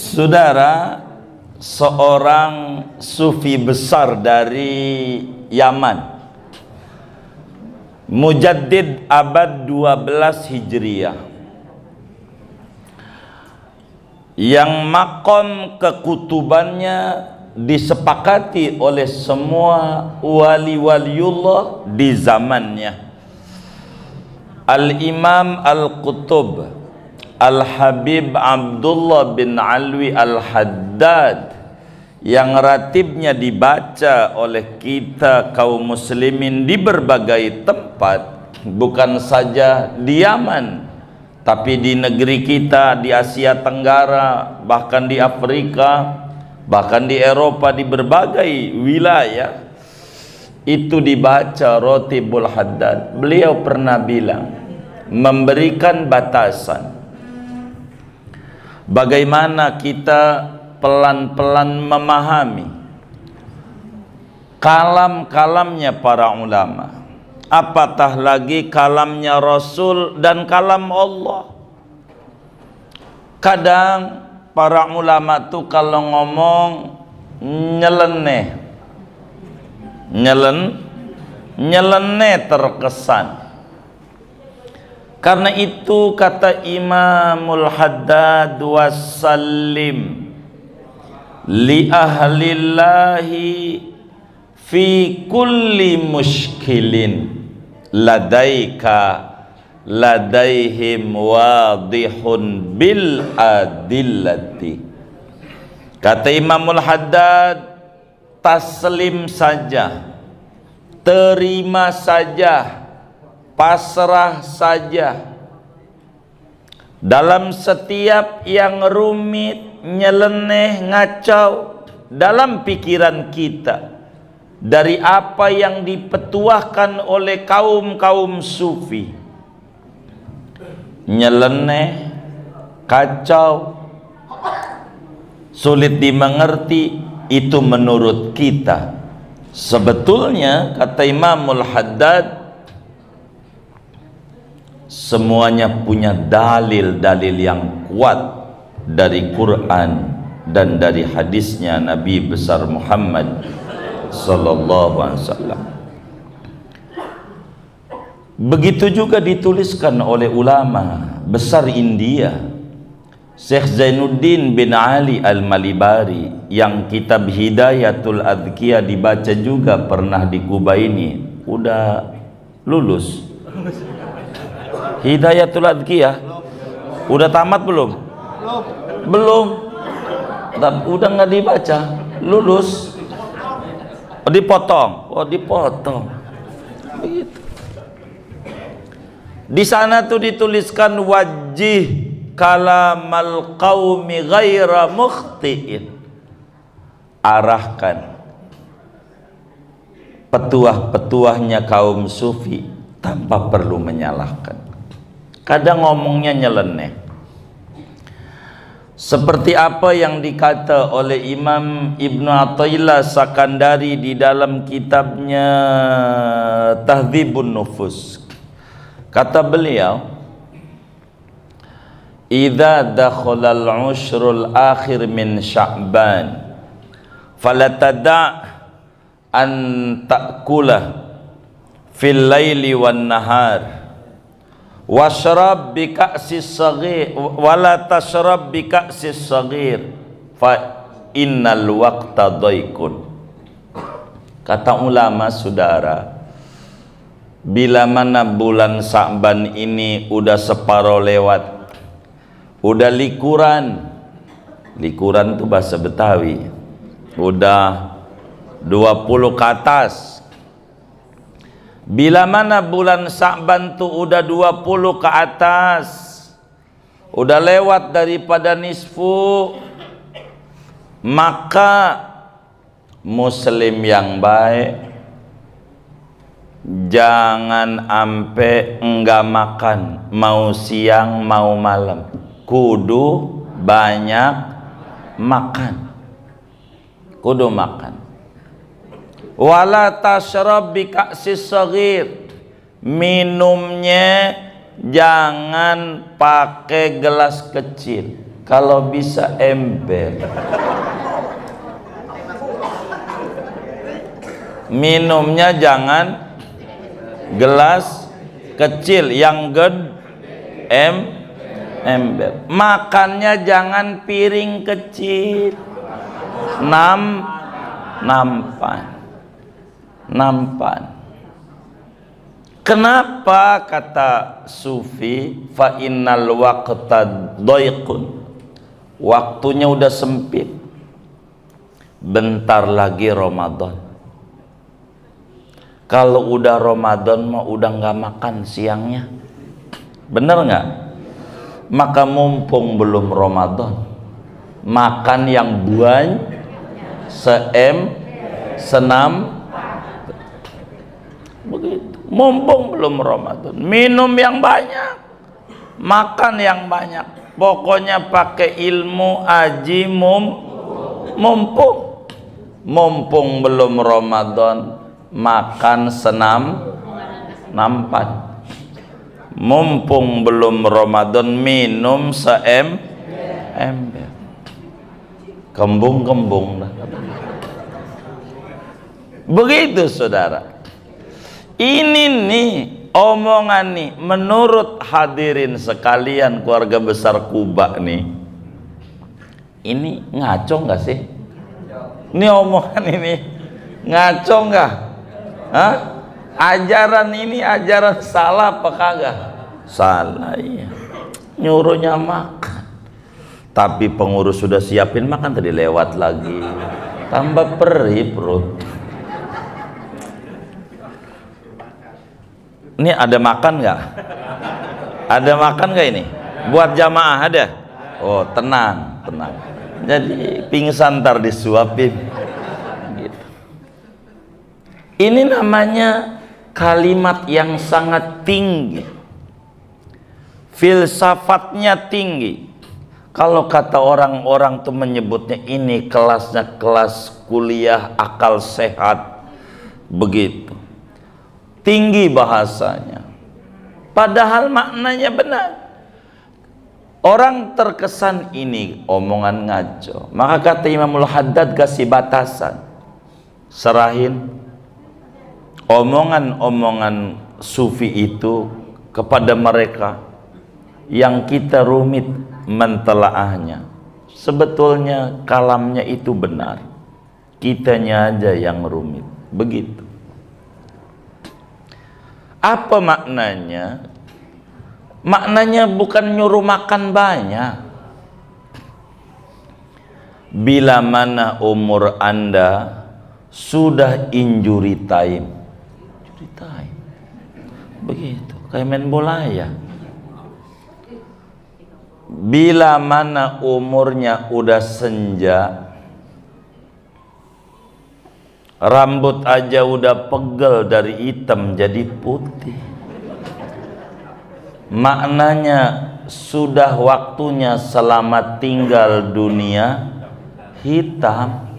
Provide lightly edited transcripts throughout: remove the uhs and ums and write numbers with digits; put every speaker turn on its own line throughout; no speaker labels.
Saudara, seorang sufi besar dari Yaman, mujaddid abad 12 Hijriah, yang makom kekutubannya disepakati oleh semua wali-waliullah di zamannya. Al-Imam Al-Qutub Al-Habib Abdullah bin Alwi Al-Haddad, yang ratibnya dibaca oleh kita kaum muslimin di berbagai tempat, bukan saja di Yaman, tapi di negeri kita, di Asia Tenggara, bahkan di Afrika, bahkan di Eropa, di berbagai wilayah itu dibaca Rotibul Haddad. Beliau pernah bilang, memberikan batasan bagaimana kita pelan-pelan memahami kalam-kalamnya para ulama, apatah lagi kalamnya Rasul dan kalam Allah. Kadang para ulama tuh kalau ngomong nyeleneh terkesan. Karena itu kata Imamul Haddad, wassalim li ahlillahi fi kulli mushkilin ladaihim wadihun bil adillati. Kata Imamul Haddad, taslim saja, terima saja, pasrah saja dalam setiap yang rumit, nyeleneh, ngacau dalam pikiran kita dari apa yang dipetuahkan oleh kaum-kaum sufi. Nyeleneh, kacau, sulit dimengerti, itu menurut kita. Sebetulnya kata Imamul Haddad, semuanya punya dalil-dalil yang kuat dari Quran dan dari hadisnya Nabi besar Muhammad sallallahu alaihi wasallam. Begitu juga dituliskan oleh ulama besar India, Syekh Zainuddin bin Ali Al-Malibari, yang kitab Hidayatul Adhkiya dibaca juga pernah di Kuba ini. Udah lulus Hidayatul Adhkiya? Udah tamat belum? Belum. Udah nggak dibaca, lulus. Oh, dipotong. Oh, dipotong. Begitu. Di sana tuh dituliskan wajih kalamal qaumi ghaira mukhtiin. Arahkan petuah-petuahnya kaum sufi tanpa perlu menyalahkan. Kadang ngomongnya nyeleneh. Seperti apa yang dikata oleh Imam Ibnu Athaillah Sakandari di dalam kitabnya Tahdzibun Nufus. Kata beliau, idza dakhala al-ushrul akhir min Sya'ban falatada' an ta'kula fil laili wan nahar washrab bi ka'sis saghir wala tashrab bi ka'sis saghir fa innal waqta dhaikun. Kata ulama, saudara, bila mana bulan Sa'ban ini udah separuh lewat, udah likuran itu bahasa Betawi, udah 20 ke atas. Bila mana bulan Sa'ban tuh udah 20 ke atas, udah lewat daripada nisfu, maka muslim yang baik jangan ampe enggak makan, mau siang mau malam, kudu banyak makan, kudu makan. Wala tashrab bi ka'sis saghir, minumnya jangan pakai gelas kecil, kalau bisa ember. Minumnya jangan gelas kecil, yang ember. Makannya jangan piring kecil, nampan. Kenapa kata Sufi fa innal waqta dhaiqun, waktunya udah sempit, bentar lagi Ramadan. Kalau udah Ramadan mah udah nggak makan siangnya, bener nggak? Maka mumpung belum Ramadan, makan yang buan senam begitu. Mumpung belum Ramadan, minum yang banyak, makan yang banyak, pokoknya pakai ilmu aji mumpung belum Ramadan, makan nampan. Mumpung belum Ramadan, minum ember. Kembung dah. Begitu saudara. Ini nih omongan nih menurut hadirin sekalian keluarga besar Kuba nih. Ini ngaco nggak sih? Ini omongan ini ngaco nggak? Hah? Ajaran ini ajaran salah apa kagak? Salah ya. Nyuruhnya makan. Tapi pengurus sudah siapin makan, tadi lewat lagi. Tambah perih perut. Ini ada makan nggak? Ada makan nggak ini? Buat jamaah ada? Oh tenang. Jadi pingsan ntar disuapin. Gitu. Ini namanya kalimat yang sangat tinggi. Filsafatnya tinggi. Kalau kata orang-orang tuh menyebutnya ini kelasnya kelas kuliah akal sehat. Begitu. Tinggi bahasanya, padahal maknanya benar. Orang terkesan ini omongan ngaco, maka kata Imamul Haddad kasih batasan, serahin omongan-omongan sufi itu kepada mereka yang kita rumit mentelaahnya. Sebetulnya kalamnya itu benar, kitanya aja yang rumit. Begitu. Apa maknanya? Maknanya bukan nyuruh makan banyak. Bila mana umur Anda sudah injury time. Begitu, kayak main bola ya. Bila mana umurnya udah senja, rambut aja udah pegel dari hitam jadi putih, maknanya sudah waktunya selamat tinggal dunia hitam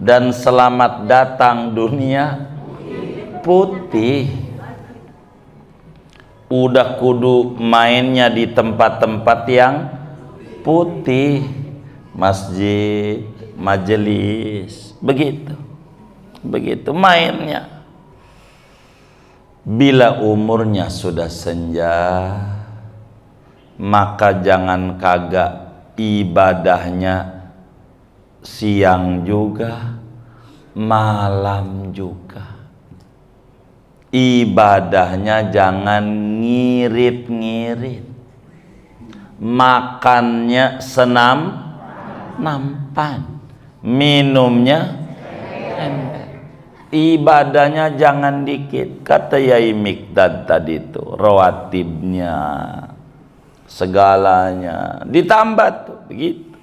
dan selamat datang dunia putih. Udah kudu mainnya di tempat-tempat yang putih, masjid, majelis, begitu mainnya. Bila umurnya sudah senja, maka jangan kagak ibadahnya siang juga, malam juga. Ibadahnya jangan ngirit-ngirit, makannya nampan, minumnya ember. Ibadahnya jangan dikit, kata Yai Mikdad tadi itu, rawatibnya segalanya ditambah tuh, begitu.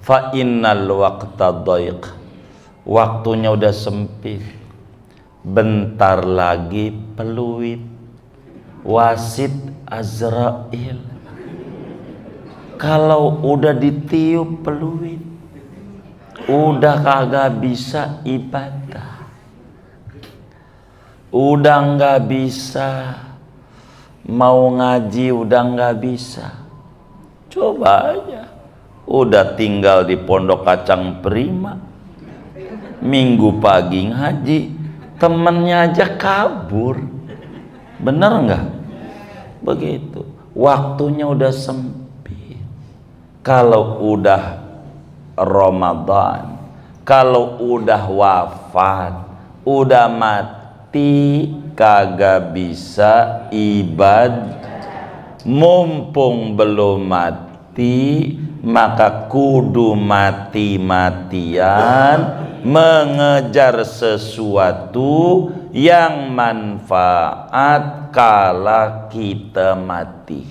Fa innal waqta dhaiq, waktunya udah sempit, bentar lagi peluit, wasit Azrail. Kalau udah ditiup peluit, udah kagak bisa ibadah, udah nggak bisa mau ngaji, udah nggak bisa, Coba aja. Udah tinggal di Pondok Kacang Prima, minggu pagi ngaji, temennya aja kabur. Bener nggak? Begitu. Waktunya udah sempit. Kalau udah Ramadan, kalau udah wafat, udah mati, kagak bisa ibadah. Mumpung belum mati, maka kudu mati-matian mengejar sesuatu yang manfaat kala kita mati.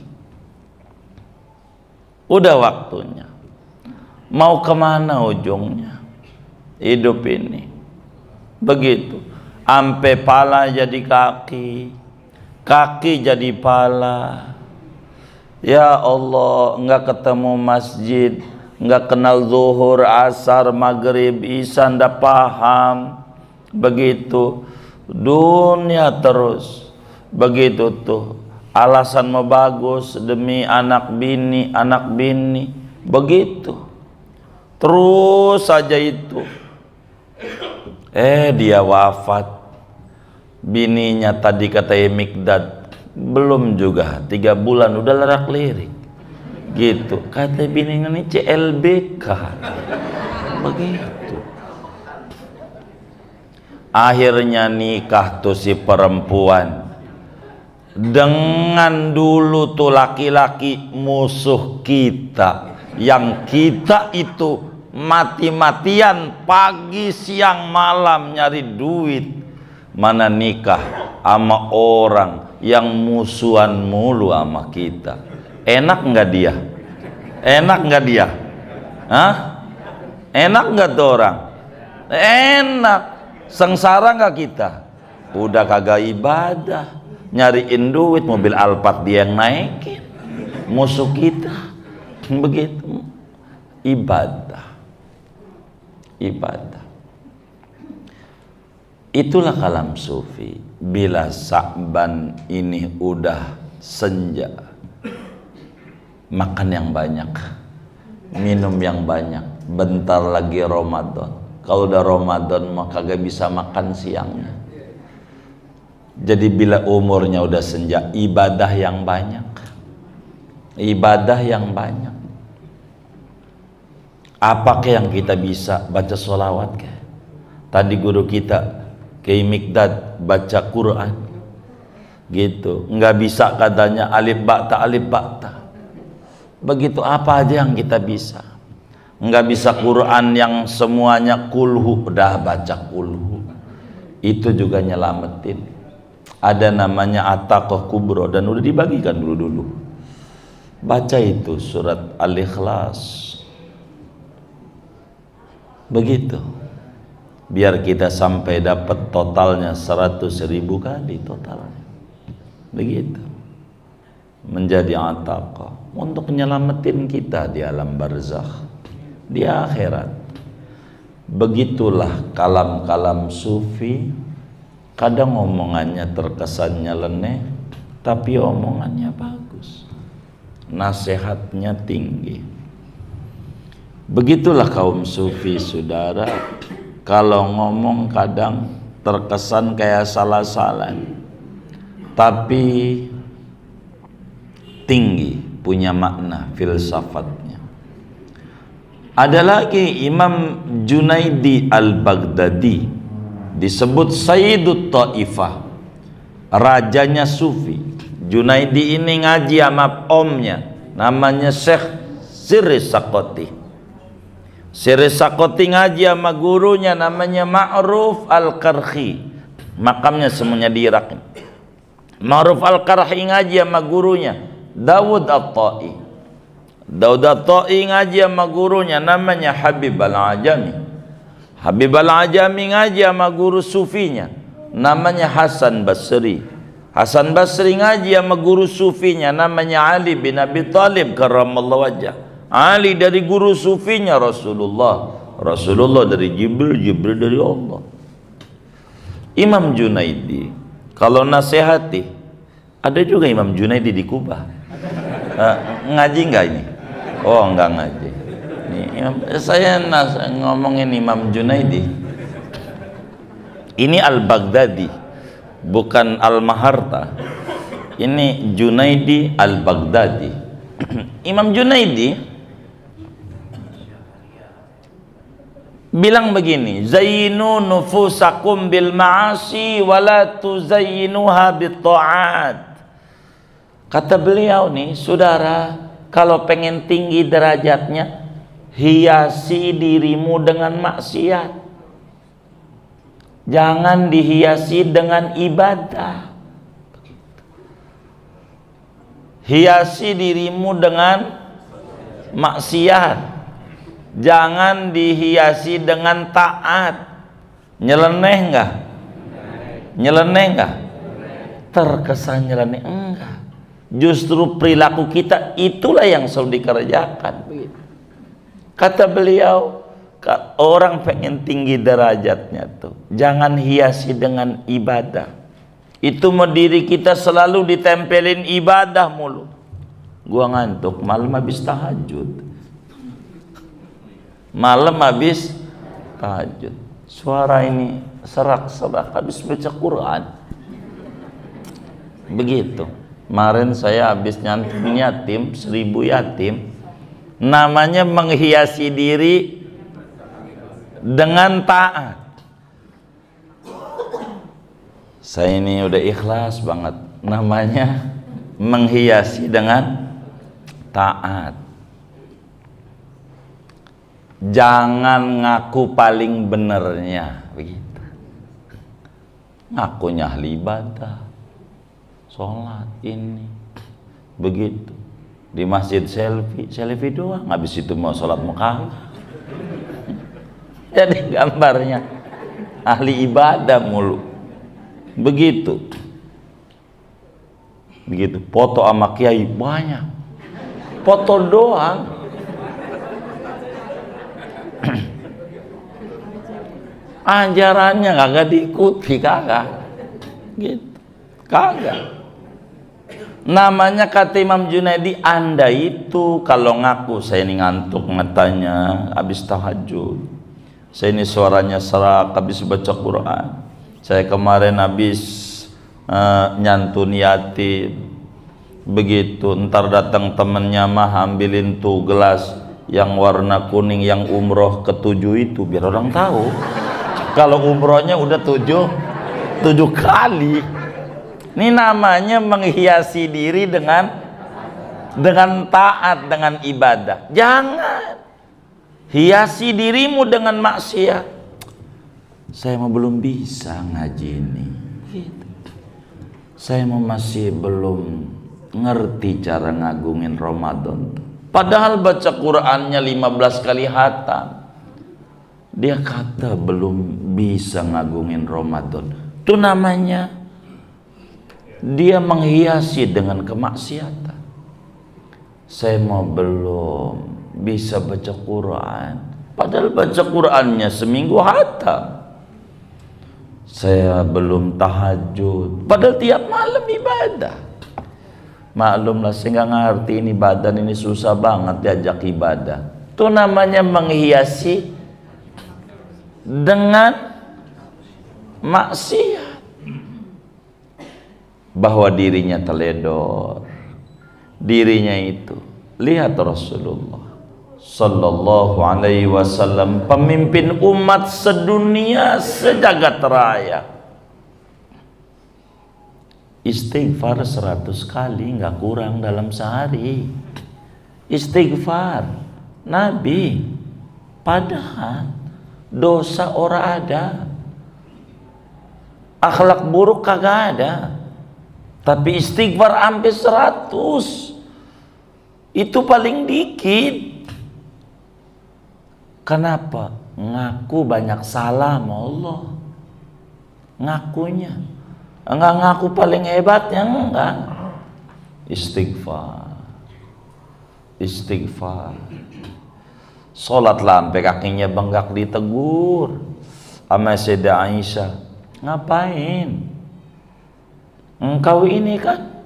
Udah waktunya. Mau kemana ujungnya hidup ini? Begitu. Ampe pala jadi kaki, kaki jadi pala. Ya Allah, nggak ketemu masjid, nggak kenal zuhur, asar, maghrib, isya, ndak paham. Begitu dunia terus. Begitu tuh alasan mau bagus demi anak bini. Begitu terus saja itu. Dia wafat. Bininya tadi kata Mikdad belum juga 3 bulan udah lerak lirik gitu. Kata bininya ini CLBK. Begitu. Akhirnya nikah tuh si perempuan dengan dulu tuh laki-laki musuh kita, yang kita itu mati-matian pagi siang malam nyari duit. Mana nikah sama orang yang musuhan mulu sama kita. Enak nggak dia? Enak nggak dia? Hah? Enak nggak tuh orang? Enak. Sengsara nggak kita? Udah kagak ibadah, nyariin duit, mobil Alphard dia yang naikin. Musuh kita. Begitu. Ibadah. Itulah kalam sufi. Bila Sa'ban ini udah senja, makan yang banyak, minum yang banyak. Bentar lagi Ramadan. Kalau udah Ramadan maka kagak bisa makan siangnya. Jadi bila umurnya udah senja, ibadah yang banyak. Ibadah yang banyak. Apakah yang kita bisa? Baca sholawat ke? Tadi guru kita Kiai Mikdad baca Quran gitu, nggak bisa katanya alif bakta. Begitu. Apa aja yang kita bisa? Nggak bisa Quran yang semuanya kulhu, udah baca kulhu, itu juga nyelamatin. Ada namanya At-Taqah Kubro dan udah dibagikan dulu. Baca itu surat Al-Ikhlas. Begitu. Biar kita sampai dapat totalnya 100.000 kali totalnya. Begitu. Menjadi At-Taqah untuk nyelamatin kita di alam barzakh, di akhirat. Begitulah kalam-kalam sufi. Kadang omongannya terkesannya leneh, tapi omongannya bagus, nasihatnya tinggi. Begitulah kaum sufi, saudara. Kalau ngomong kadang terkesan kayak salah-salah, tapi tinggi, punya makna, filsafatnya. Ada lagi Imam Junaidi Al-Baghdadi, disebut Sayyidut Ta'ifah, rajanya sufi. Junaidi ini ngaji sama omnya, namanya Syekh Sirri Sakoti. Sirri Sakoti ngaji sama gurunya namanya Ma'ruf Al-Karhi, makamnya semuanya di Irak. Ma'ruf Al-Karhi ngaji sama gurunya Dawud At-Ta'i. Dawud At-Ta'i ngaji sama gurunya namanya Habib Al-Ajami. Habib Al-Ajami ngaji sama guru sufinya namanya Hasan Basri. Hasan Basri ngaji sama guru sufinya namanya Ali bin Abi Thalib karramallahu wajhah. Ali dari guru sufinya Rasulullah, Rasulullah dari Jibril, Jibril dari Allah. Imam Junaidi kalau nasihati, ada juga Imam Junaidi di Kubah. Ngaji nggak ini? Oh, enggak ngaji. Saya ngomongin Imam Junaidi. Ini Al-Baghdadi, bukan Al-Maharta. Ini Junaidi Al-Baghdadi. Imam Junaidi bilang begini, zayyinu nufusakum bil ma'asi wa la tuzayyinuha bit ta'at. Kata beliau nih, saudara, kalau pengen tinggi derajatnya, hiasi dirimu dengan maksiat. Jangan dihiasi dengan ibadah. Hiasi dirimu dengan maksiat. Jangan dihiasi dengan taat. Nyeleneh enggak? Nyeleneh enggak? Terkesan nyeleneh enggak. Justru perilaku kita itulah yang selalu dikerjakan. Kata beliau, orang pengen tinggi derajatnya tuh, jangan hiasi dengan ibadah. Itu mau diri kita selalu ditempelin ibadah mulu. Gua ngantuk, malam habis tahajud. Malam habis tahajud. Suara ini serak-serak habis baca Quran. Begitu. Kemarin saya habis nyantun yatim, 1000 yatim. Namanya menghiasi diri dengan taat. Saya ini udah ikhlas banget. Namanya menghiasi dengan taat. Jangan ngaku paling benernya, begitu. Ngakunya ahli ibadah, sholat ini, begitu. Di masjid selfie doang. Habis itu mau sholat muka. Jadi gambarnya ahli ibadah mulu. Begitu. Begitu. Foto sama kiai banyak. Foto doang. Ajarannya kagak diikuti, kagak. Gitu. Kagak. Namanya kata Imam Junaidi, Anda itu kalau ngaku saya ini ngantuk ngetanya habis tahajud, saya ini suaranya serak habis baca Quran, saya kemarin habis nyantun yatim, begitu. Ntar datang temennya mah ambilin tuh gelas yang warna kuning yang umroh ke-7 itu, biar orang tahu kalau umrohnya udah 7 kali. Ini namanya menghiasi diri dengan taat, dengan ibadah. Jangan hiasi dirimu dengan maksiat. Saya mau belum bisa ngaji ini. Saya mau masih belum ngerti cara ngagungin Ramadan. Padahal baca Qur'annya 15 kali hatam. Dia kata belum bisa ngagungin Ramadan. Itu namanya dia menghiasi dengan kemaksiatan. Saya mau belum bisa baca Quran, padahal baca Qurannya seminggu hatam. Saya belum tahajud, padahal tiap malam ibadah. Maklumlah, saya nggak ngerti ini badan ini susah banget diajak ibadah. Itu namanya menghiasi dengan maksiat. Bahwa dirinya teledor, dirinya itu. Lihat Rasulullah Sallallahu Alaihi Wasallam, pemimpin umat sedunia, sejagat raya, istighfar 100 kali nggak kurang dalam sehari. Istighfar Nabi, padahal dosa orang ada, akhlak buruk kagak ada, tapi istighfar sampai 100 itu paling dikit. Kenapa? Ngaku banyak salah sama Allah, ngakunya enggak, ngaku paling hebatnya enggak. Istighfar, istighfar. Sholat lampe kakinya bengkak ditegur sama Sayyidah Aisyah, ngapain engkau ini kan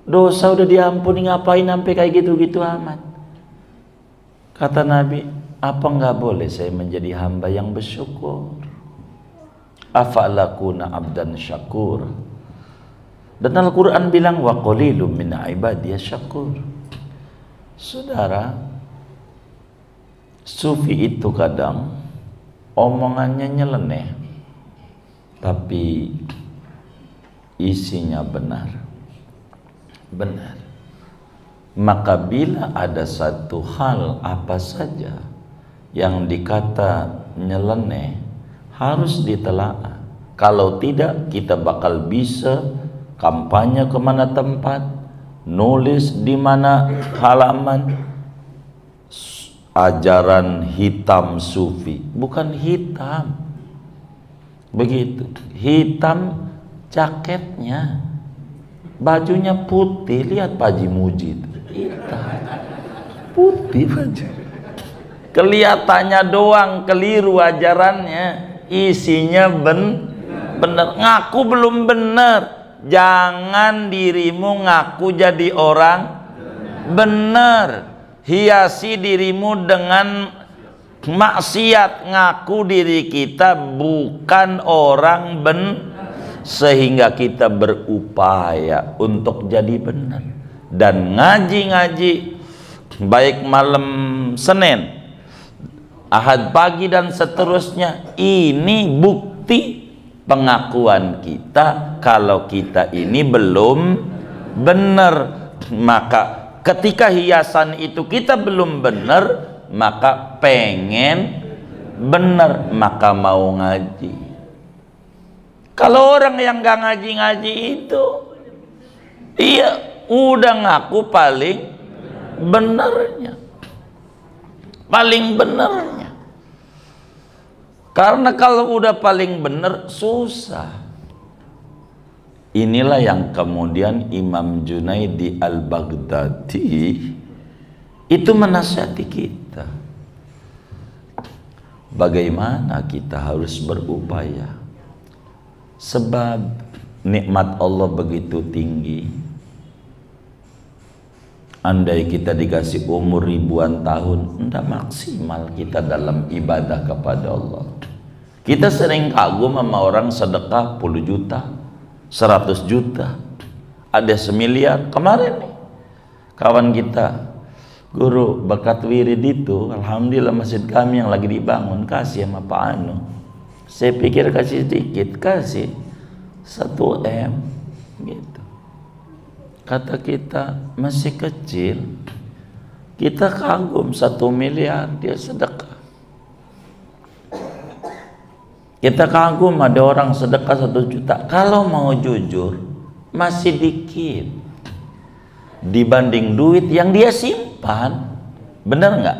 dosa udah diampuni, ngapain sampai kayak gitu-gitu amat. Kata Nabi, apa nggak boleh saya menjadi hamba yang bersyukur? Afa'lakuna abdan syakur. Dan Al-Quran bilang, wa qalilum min ibadiyas syakur. Saudara, sufi itu kadang omongannya nyeleneh, tapi isinya benar. Benar. Maka bila ada satu hal apa saja yang dikata nyeleneh, harus ditelaah. Kalau tidak, kita bakal bisa kampanye kemana tempat, nulis di mana halaman, ajaran hitam sufi. Bukan hitam, begitu. Hitam jaketnya, bajunya putih. Lihat Pak Haji Mujid, hitam putih baju. Kelihatannya doang keliru ajarannya, isinya bener. Ngaku belum bener. Jangan dirimu ngaku jadi orang bener. Hiasi dirimu dengan maksiat. Ngaku diri kita bukan orang sehingga kita berupaya untuk jadi benar. Dan ngaji-ngaji baik malam Senin, Ahad pagi dan seterusnya, ini bukti pengakuan kita kalau kita ini belum benar. Maka ketika hiasan itu kita belum benar, maka pengen benar, maka mau ngaji. Kalau orang yang gak ngaji-ngaji itu, iya udah ngaku paling benernya, paling benernya. Karena kalau udah paling bener susah. Inilah yang kemudian Imam Junaidi al-Baghdadi itu menasihati kita. Bagaimana kita harus berupaya. Sebab nikmat Allah begitu tinggi. Andai kita dikasih umur ribuan tahun, tidak maksimal kita dalam ibadah kepada Allah. Kita sering kagum sama orang sedekah 10 juta, 100 juta, ada 1 miliar. Kemarin nih, kawan kita, guru bakat wirid itu, alhamdulillah masjid kami yang lagi dibangun, kasih sama Pak Anu. Saya pikir kasih sedikit, kasih 1 M gitu. Kata kita masih kecil, kita kagum 1 miliar dia sedekah. Kita kagum ada orang sedekah 1 juta. Kalau mau jujur, masih dikit dibanding duit yang dia simpan. Bener nggak?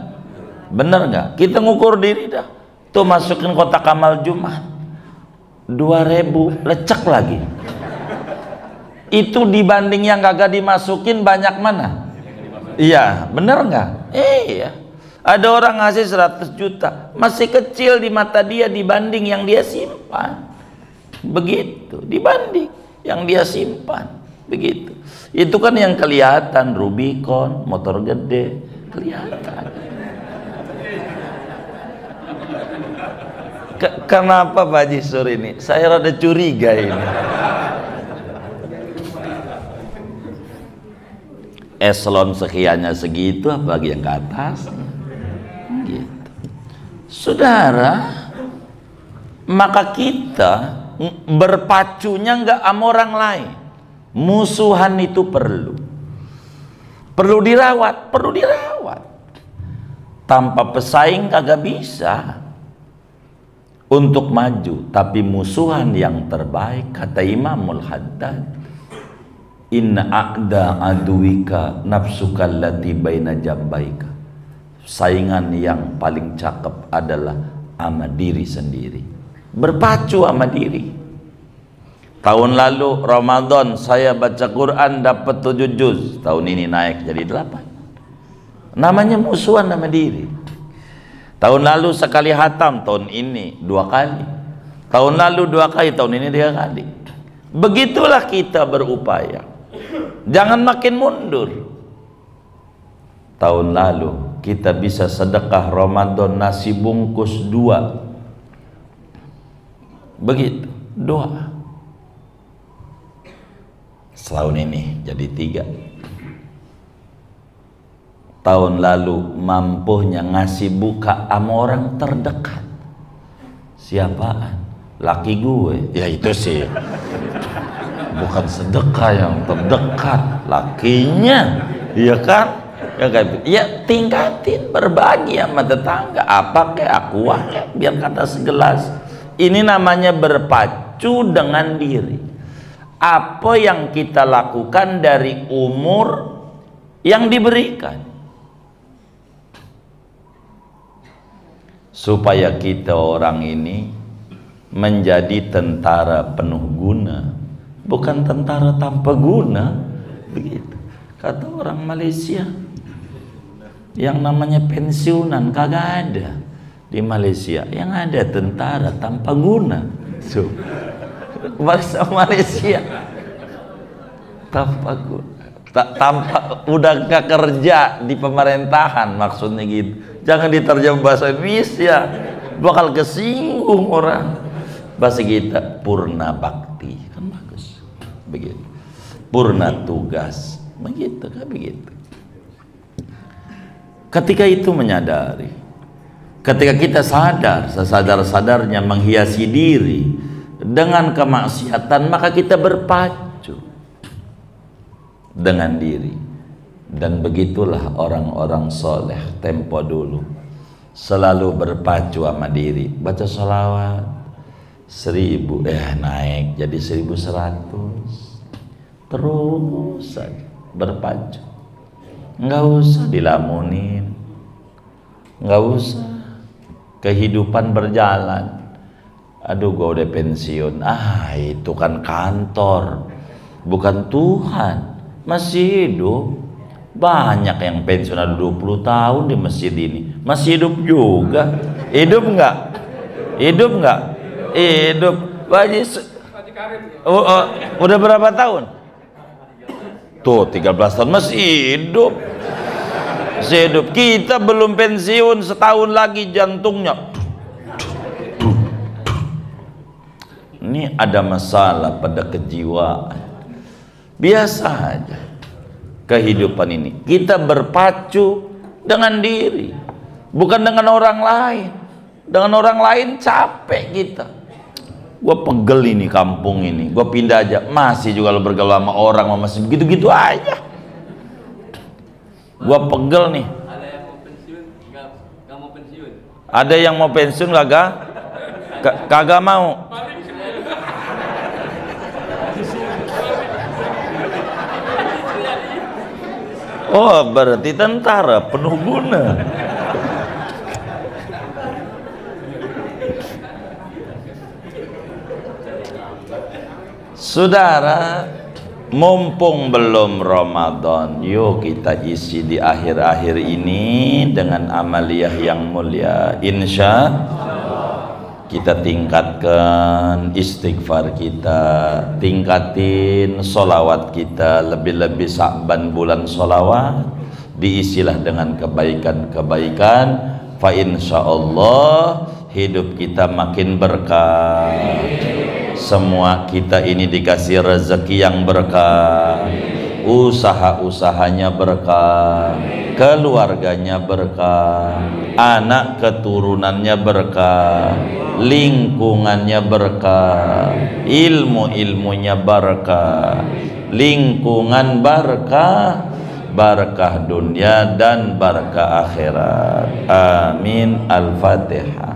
Bener nggak? Kita ngukur diri dah. Tuh masukin kotak amal Jumat 2.000, lecek lagi. Itu dibanding yang kagak dimasukin banyak mana? Iya, bener nggak? Iya. Ada orang ngasih 100 juta, masih kecil di mata dia dibanding yang dia simpan. Begitu, dibanding yang dia simpan. Begitu. Itu kan yang kelihatan, Rubicon, motor gede, kelihatan. Kenapa Pak Haji Sur ini? Saya rada curiga ini. Eselon sekiannya segitu, apalagi yang ke atas. Gitu. Saudara, maka kita berpacunya nggak sama orang lain. Musuhan itu perlu dirawat, perlu dirawat. Tanpa pesaing kagak bisa untuk maju. Tapi musuhan yang terbaik, kata Imamul Haddad, inna a'da aduwika nafsuka allati baina jambaika. Saingan yang paling cakep adalah sama diri sendiri. Berpacu sama diri. Tahun lalu Ramadan saya baca Quran dapat 7 juz. Tahun ini naik jadi 8. Namanya musuhan sama diri. Tahun lalu sekali hatam, tahun ini 2 kali. Tahun lalu 2 kali, tahun ini 3 kali. Begitulah kita berupaya. Jangan makin mundur. Tahun lalu kita bisa sedekah Ramadan nasi bungkus 2. Begitu, 2. Setahun ini jadi 3. Tahun lalu mampunya ngasih buka sama orang terdekat. Siapaan? Laki gue. Ya itu sih bukan sedekah yang terdekat, lakinya. Iya kan? Ya kayak ya tingkatin, berbagi sama tetangga, apa kayak aqua kayak, biar kata segelas. Ini namanya berpacu dengan diri. Apa yang kita lakukan dari umur yang diberikan, supaya kita orang ini menjadi tentara penuh guna, bukan tentara tanpa guna. Begitu kata orang Malaysia. Yang namanya pensiunan kagak ada di Malaysia, yang ada tentara tanpa guna. So, bahasa Malaysia tanpa guna, tanpa udah gak kerja di pemerintahan, maksudnya gitu. Jangan diterjemah bahasa Indonesia, bakal kesinggung orang. Bahasa kita purna bakti kan bagus, begitu. Purna tugas, begitu kan begitu. Ketika itu menyadari, ketika kita sadar, sesadar-sadarnya menghiasi diri dengan kemaksiatan, maka kita berpacu dengan diri. Dan begitulah orang-orang soleh tempo dulu, selalu berpacu sama diri. Baca sholawat 1000, naik jadi 1100, terus saja berpacu. Nggak usah dilamunin, nggak usah. Kehidupan berjalan. Aduh, gue udah pensiun. Itu kan kantor, bukan Tuhan. Masih hidup. Banyak yang pensiun ada 20 tahun di masjid ini, masih hidup juga. Hidup nggak? Hidup nggak? Hidup. Udah berapa tahun? Tuh 13 tahun masih hidup. Masih hidup. Kita belum pensiun, setahun lagi jantungnya. Ini ada masalah pada kejiwaan. Biasa aja kehidupan ini. Kita berpacu dengan diri, bukan dengan orang lain. Dengan orang lain capek kita. Gue pegel ini kampung ini, gue pindah aja. Masih juga lo bergaul sama orang, masih begitu-gitu aja. Gue pegel nih.
Ada yang mau pensiun, nggak mau pensiun.
Ada yang mau pensiun kagak mau. Oh, berarti tentara penuh guna. Saudara, mumpung belum Ramadan, yuk kita isi di akhir-akhir ini dengan amaliyah yang mulia. Insya kita tingkatkan istighfar kita, tingkatin solawat kita, lebih-lebih Sa'ban bulan solawat, diisilah dengan kebaikan-kebaikan. Fa insyaallah hidup kita makin berkah. Semua kita ini dikasih rezeki yang berkah, usaha-usahanya berkah, keluarganya berkah, anak keturunannya berkah, lingkungannya berkah, ilmu-ilmunya berkah, lingkungan berkah, barakah dunia dan barakah akhirat. Amin. Al-Fatihah.